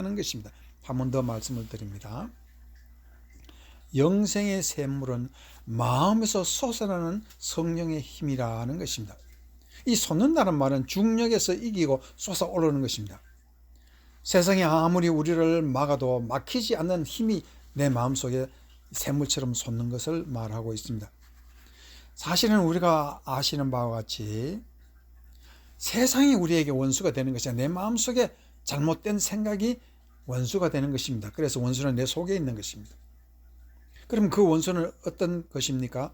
하는 것입니다. 한 번 더 말씀을 드립니다. 영생의 샘물은 마음에서 솟아나는 성령의 힘이라는 것입니다. 이 솟는다는 말은 중력에서 이기고 솟아오르는 것입니다. 세상이 아무리 우리를 막아도 막히지 않는 힘이 내 마음속에 샘물처럼 솟는 것을 말하고 있습니다. 사실은 우리가 아시는 바와 같이 세상이 우리에게 원수가 되는 것이 아니라 내 마음속에 잘못된 생각이 원수가 되는 것입니다. 그래서 원수는 내 속에 있는 것입니다. 그럼 그 원수는 어떤 것입니까?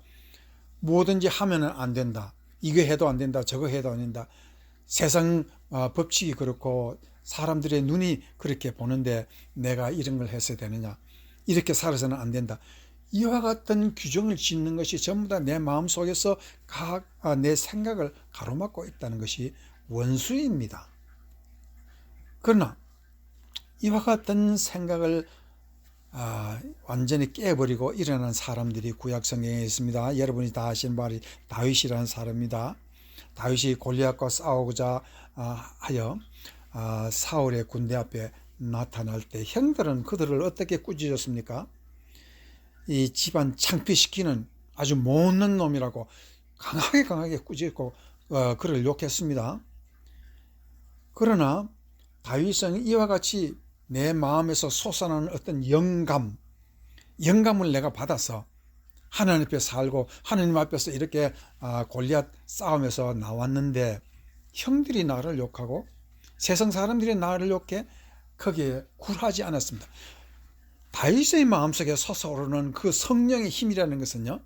뭐든지 하면 안 된다. 이거 해도 안 된다. 저거 해도 안 된다. 세상 법칙이 그렇고 사람들의 눈이 그렇게 보는데 내가 이런 걸 했어야 되느냐. 이렇게 살아서는 안 된다. 이와 같은 규정을 짓는 것이 전부 다 내 마음속에서 내 생각을 가로막고 있다는 것이 원수입니다. 그러나 이와 같은 생각을 완전히 깨버리고 일어난 사람들이 구약 성경에 있습니다. 여러분이 다 아시는 바로 다윗이라는 사람입니다. 다윗이 골리앗과 싸우고자 하여 사울의 군대 앞에 나타날 때 형들은 그들을 어떻게 꾸짖었습니까? 이 집안 창피시키는 아주 못난 놈이라고 강하게 꾸짖고 그를 욕했습니다. 그러나 다윗은 이와 같이 내 마음에서 솟아나는 어떤 영감을 내가 받아서 하나님 앞에 살고 하나님 앞에서 이렇게 골리앗 싸움에서 나왔는데 형들이 나를 욕하고 세상 사람들이 나를 욕해 거기에 굴하지 않았습니다. 다윗의 마음속에 솟아오르는 그 성령의 힘이라는 것은요,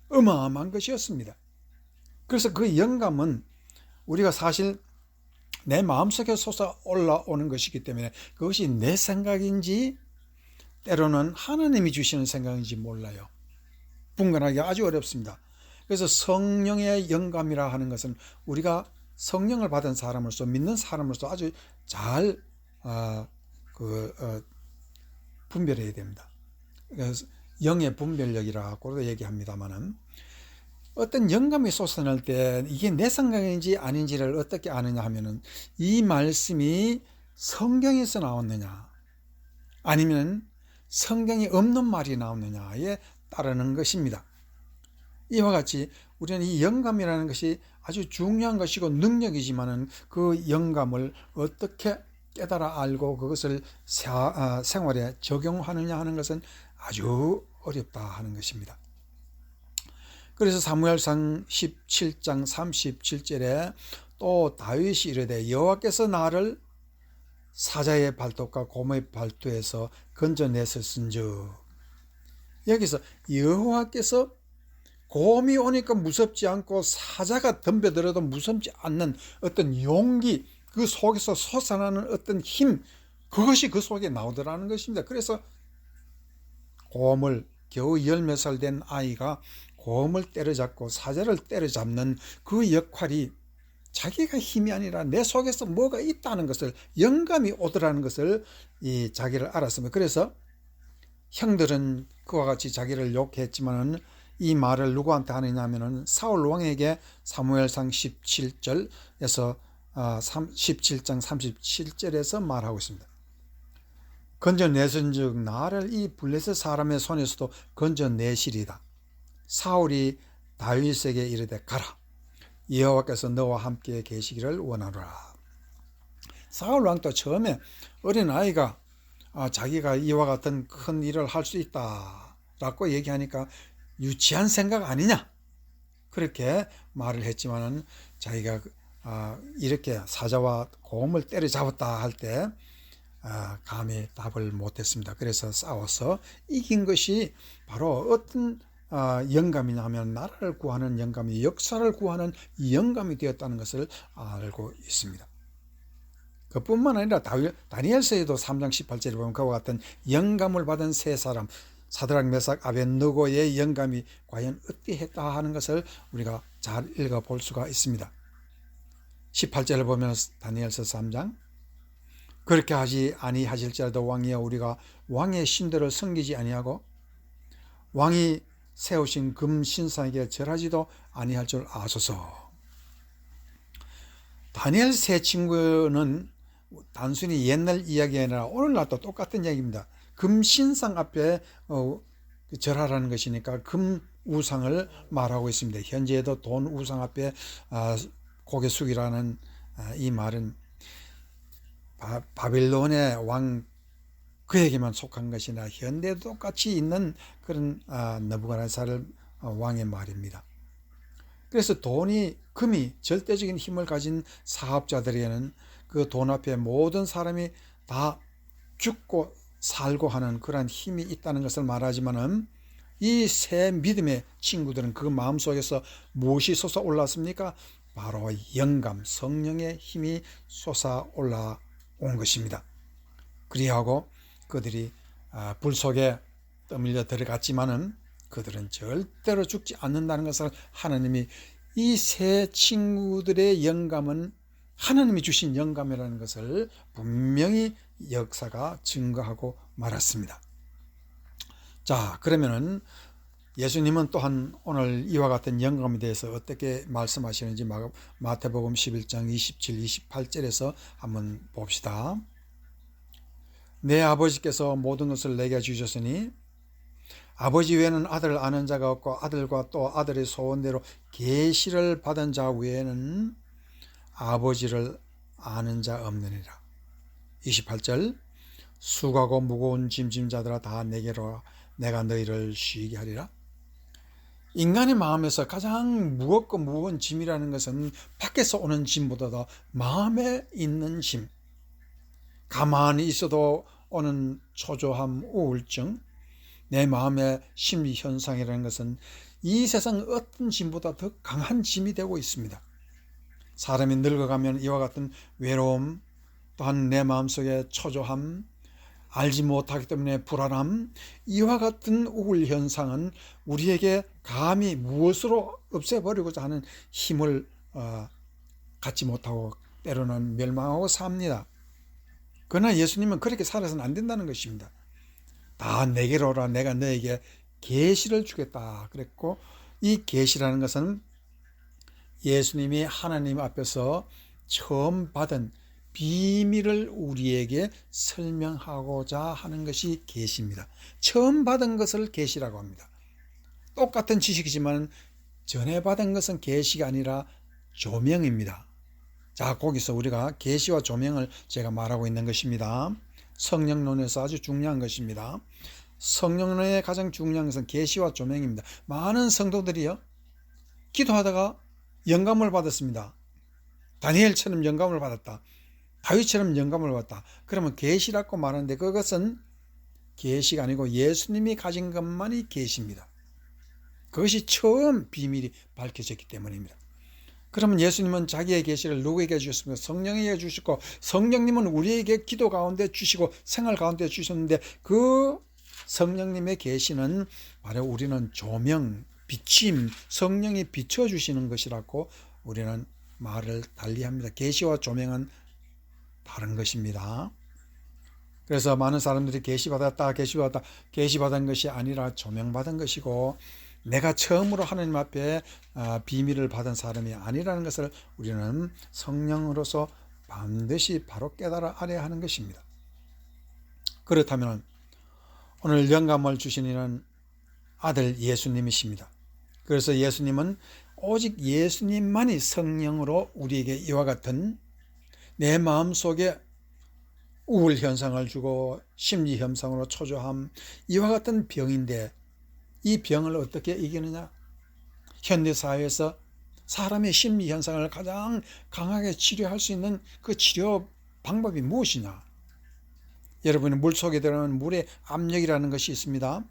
어마어마한 것이었습니다. 그래서 그 영감은 우리가 사실 내 마음속에 솟아올라오는 것이기 때문에 그것이 내 생각인지 때로는 하나님이 주시는 생각인지 몰라요. 분간하기 아주 어렵습니다. 그래서 성령의 영감이라 하는 것은 우리가 성령을 받은 사람으로서 믿는 사람으로서 아주 잘 분별해야 됩니다. 그래서 영의 분별력이라고도 얘기합니다만은 어떤 영감이 솟아날 때 이게 내 생각인지 아닌지를 어떻게 아느냐 하면은 이 말씀이 성경에서 나왔느냐 아니면 성경이 없는 말이 나왔느냐에 따르는 것입니다. 이와 같이 우리는 이 영감이라는 것이 아주 중요한 것이고 능력이지만은 그 영감을 어떻게 깨달아 알고 그것을 생활에 적용하느냐 하는 것은 아주 어렵다 하는 것입니다. 그래서 사무엘상 17장 37절에 또 다윗이 이르되 여호와께서 나를 사자의 발톱과 곰의 발톱에서 건져내셨은즉, 여기서 여호와께서 곰이 오니까 무섭지 않고 사자가 덤벼들어도 무섭지 않는 어떤 용기, 그 속에서 솟아나는 어떤 힘, 그것이 그 속에 나오더라는 것입니다. 그래서 곰을, 겨우 열 몇 살 된 아이가 곰을 때려잡고 사자를 때려잡는 그 역할이 자기가 힘이 아니라 내 속에서 뭐가 있다는 것을, 영감이 오더라는 것을 자기를 알았습니다. 그래서 형들은 그와 같이 자기를 욕했지만은 이 말을 누구한테 하느냐 하면은 사울 왕에게 사무엘상 17절에서 17장 37절에서 말하고 있습니다. 건져내선즉 나를 이 블레셋 사람의 손에서도 건져내시리다. 사울이 다윗에게 이르되 가라, 여호와께서 너와 함께 계시기를 원하노라. 사울 왕도 처음에 어린 아이가 자기가 이와 같은 큰 일을 할 수 있다라고 얘기하니까 유치한 생각 아니냐 그렇게 말을 했지만은 자기가 이렇게 사자와 곰을 때려잡았다 할 때 감히 답을 못했습니다. 그래서 싸워서 이긴 것이 바로 어떤 영감이냐 하면 나라를 구하는 영감이, 역사를 구하는 영감이 되었다는 것을 알고 있습니다. 그뿐만 아니라 다니엘서에도 3장 18절에 보면 그와 같은 영감을 받은 세 사람 사드락 메삭 아벳느고의 영감이 과연 어떠했다 하는 것을 우리가 잘 읽어볼 수가 있습니다. 18절을 보면 다니엘서 3장 그렇게 하지 아니하실지라도 왕이여 우리가 왕의 신들을 섬기지 아니하고 왕이 세우신 금신상에게 절하지도 아니할 줄 아소서. 다니엘 세 친구는 단순히 옛날 이야기가 아니라 오늘날도 똑같은 이야기입니다. 금신상 앞에 절하라는 것이니까 금 우상을 말하고 있습니다. 현재에도 돈 우상 앞에 고개 숙이라는 이 말은 바빌론의 왕 그에게만 속한 것이나 현대도 똑같이 있는 그런 느부갓네살 왕의 말입니다. 그래서 금이 절대적인 힘을 가진 사업자들에게는 그 돈 앞에 모든 사람이 다 죽고 살고 하는 그러한 힘이 있다는 것을 말하지만은 이 새 믿음의 친구들은 그 마음속에서 무엇이 솟아올랐습니까? 바로 영감, 성령의 힘이 솟아올라온 것입니다. 그리하고 그들이 불 속에 떠밀려 들어갔지만은 그들은 절대로 죽지 않는다는 것을 하나님이 이 새 친구들의 영감은 하나님이 주신 영감이라는 것을 분명히 역사가 증거하고 말았습니다. 자, 그러면은 예수님은 또한 오늘 이와 같은 영감에 대해서 어떻게 말씀하시는지 마태복음 11장 27, 28절에서 한번 봅시다. 내 아버지께서 모든 것을 내게 주셨으니 아버지 외에는 아들을 아는 자가 없고 아들과 또 아들의 소원대로 계시를 받은 자 외에는 아버지를 아는 자 없느니라. 28절 수고하고 무거운 짐진 자들아 다 내게로 와 내가 너희를 쉬게 하리라. 인간의 마음에서 가장 무겁고 무거운 짐이라는 것은 밖에서 오는 짐보다 더 마음에 있는 짐, 가만히 있어도 오는 초조함, 우울증, 내 마음의 심리 현상이라는 것은 이 세상 어떤 짐보다 더 강한 짐이 되고 있습니다. 사람이 늙어가면 이와 같은 외로움, 또한 내 마음속에 초조함, 알지 못하기 때문에 불안함, 이와 같은 우울 현상은 우리에게 감히 무엇으로 없애버리고자 하는 힘을 갖지 못하고 때로는 멸망하고 삽니다. 그러나 예수님은 그렇게 살아서는 안 된다는 것입니다. 다 내게로 오라 내가 너에게 계시를 주겠다 그랬고, 이 계시라는 것은 예수님이 하나님 앞에서 처음 받은 비밀을 우리에게 설명하고자 하는 것이 계시입니다. 처음 받은 것을 계시라고 합니다. 똑같은 지식이지만 전에 받은 것은 계시가 아니라 조명입니다. 자, 거기서 우리가 계시와 조명을 제가 말하고 있는 것입니다. 성령론에서 아주 중요한 것입니다. 성령론의 가장 중요한 것은 계시와 조명입니다. 많은 성도들이요, 기도하다가 영감을 받았습니다. 다니엘처럼 영감을 받았다, 다윗처럼 영감을 받았다. 그러면 계시라고 말하는데 그것은 계시가 아니고 예수님이 가진 것만이 계시입니다. 그것이 처음 비밀이 밝혀졌기 때문입니다. 그러면 예수님은 자기의 계시를 누구에게 주셨습니까? 성령에게 주시고, 성령님은 우리에게 기도 가운데 주시고 생활 가운데 주셨는데, 그 성령님의 계시는 바로 우리는 조명, 비침, 성령이 비춰주시는 것이라고 우리는 말을 달리합니다. 계시와 조명은 다른 것입니다. 그래서 많은 사람들이 계시받았다, 계시받은 것이 아니라 조명받은 것이고, 내가 처음으로 하나님 앞에 비밀을 받은 사람이 아니라는 것을 우리는 성령으로서 반드시 바로 깨달아 알아야 하는 것입니다. 그렇다면 오늘 영감을 주신 이는 아들 예수님이십니다. 그래서 예수님은 오직 예수님만이 성령으로 우리에게 이와 같은 내 마음속에 우울 현상을 주고 심리 현상으로 초조함, 이와 같은 병인데, 이 병을 어떻게 이기느냐? 현대사회에서 사람의 심리 현상을 가장 강하게 치료할 수 있는 그 치료 방법이 무엇이냐? 여러분이 물속에 들어가면 물의 압력이라는 것이 있습니다.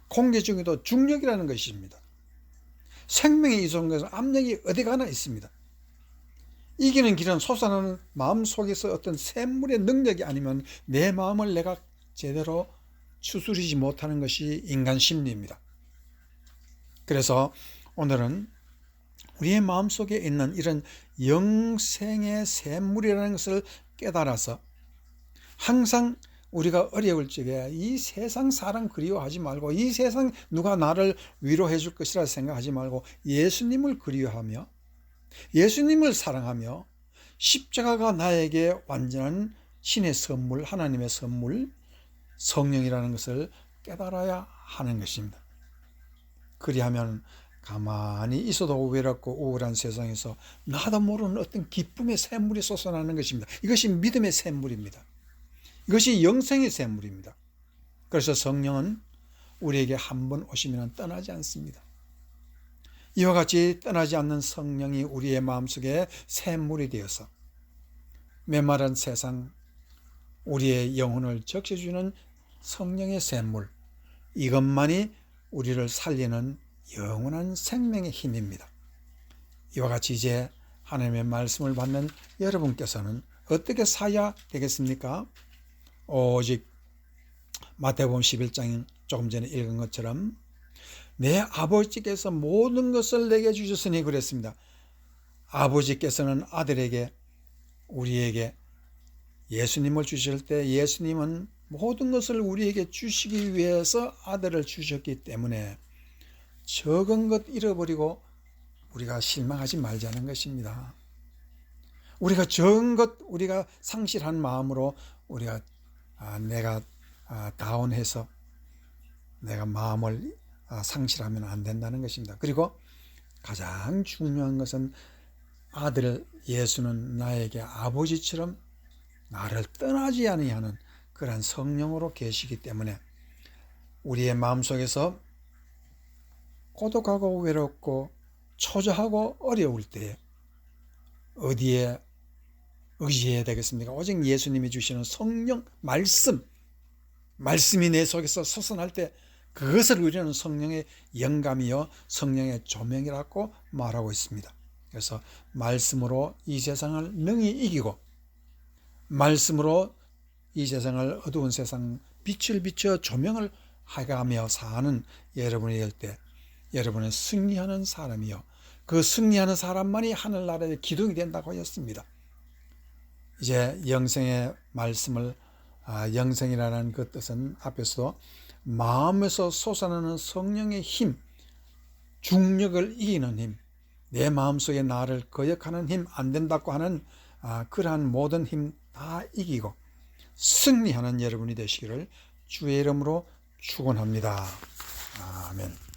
공기 중에도 중력이라는 것이 있습니다. 생명에 이소한 것은 압력이 어디 가나 있습니다. 이기는 길은 솟아나는 마음속에서 어떤 샘물의 능력이 아니면 내 마음을 내가 제대로 추스리지 못하는 것이 인간 심리입니다. 그래서 오늘은 우리의 마음속에 있는 이런 영생의 샘물이라는 것을 깨달아서 항상 우리가 어려울 적에 이 세상 사람 그리워하지 말고, 이 세상 누가 나를 위로해 줄 것이라 생각하지 말고, 예수님을 그리워하며 예수님을 사랑하며 십자가가 나에게 완전한 신의 선물, 하나님의 선물, 성령이라는 것을 깨달아야 하는 것입니다. 그리하면 가만히 있어도 외롭고 우울한 세상에서 나도 모르는 어떤 기쁨의 샘물이 솟아나는 것입니다. 이것이 믿음의 샘물입니다. 이것이 영생의 샘물입니다. 그래서 성령은 우리에게 한 번 오시면 떠나지 않습니다. 이와 같이 떠나지 않는 성령이 우리의 마음속에 샘물이 되어서 메마른 세상, 우리의 영혼을 적셔주는 성령의 샘물, 이것만이 우리를 살리는 영원한 생명의 힘입니다. 이와 같이 이제 하나님의 말씀을 받는 여러분께서는 어떻게 사야 되겠습니까? 오직 마태복음 11장 조금 전에 읽은 것처럼 내 아버지께서 모든 것을 내게 주셨으니 그랬습니다. 아버지께서는 아들에게, 우리에게 예수님을 주실 때 예수님은 모든 것을 우리에게 주시기 위해서 아들을 주셨기 때문에 적은 것 잃어버리고 우리가 실망하지 말자는 것입니다. 우리가 적은 것, 우리가 상실한 마음으로 우리가 내가 다운해서 내가 마음을 상실하면 안 된다는 것입니다. 그리고 가장 중요한 것은 아들 예수는 나에게 아버지처럼 나를 떠나지 아니하는 그러한 성령으로 계시기 때문에 우리의 마음속에서 고독하고 외롭고 초조하고 어려울 때에 어디에 의지해야 되겠습니까? 오직 예수님이 주시는 성령 말씀이 내 속에서 솟아날 때 그것을 우리는 성령의 영감이요 성령의 조명이라고 말하고 있습니다. 그래서 말씀으로 이 세상을 능히 이기고 말씀으로 이 세상을 어두운 세상 빛을 비춰 조명을 해가며 사는 여러분이 될 때 여러분은 승리하는 사람이요 그 승리하는 사람만이 하늘나라의 기둥이 된다고 하였습니다. 이제 영생의 말씀을 영생이라는 그 뜻은 앞에서도 마음에서 솟아나는 성령의 힘, 중력을 이기는 힘, 내 마음속에 나를 거역하는 힘 안 된다고 하는 그러한 모든 힘 다 이기고 승리하는 여러분이 되시기를 주의 이름으로 축원합니다. 아멘.